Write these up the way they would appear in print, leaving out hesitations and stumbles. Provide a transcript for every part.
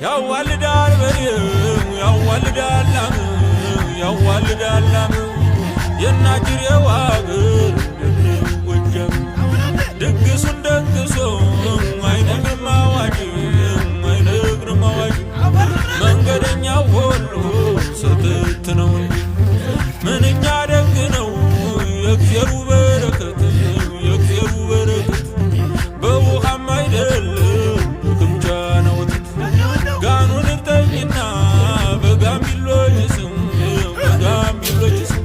ያዋልዳል በሬው ያዋልዳል ላም ያዋልዳል ላም የናጅሬው አገር ጎጃም ድግሱን ደግሶ አይነግርም አዋጅ አይነግርም አዋጅ መንገደኛው ሁሉ ስትት ነው እንጂ ምንኛ ደግ ነው የእግዚአብሔር በረከት የእግዚአብሔር በረከት በውሃም አይደለም በክምቻ ነው ወተት ጋኑን እጠይና በጋምቢሎች ስም በጋምቢሎች ስም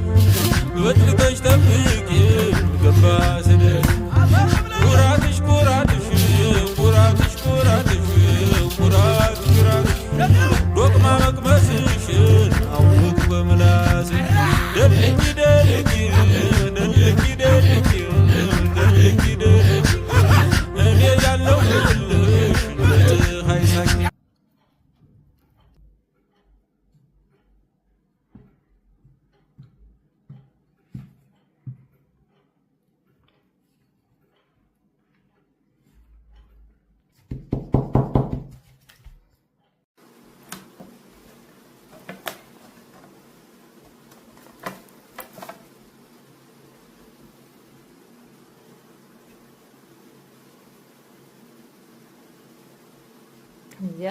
በጥልቀሽ ጠብቂ ገባ ስደት ኩራትሽ ኩራትሽ ኩራትሽ ኩራትሽ ኩራትሽ ኩራትሽ ዶቅማ መቅመስሽን አውቅ በምላስ ደልቂ ደልቂ ደልቂ ደልቂ ደልቂ ደልቂ እኔ ያለሁልሽ ለፀሐይ ሳቂ Ya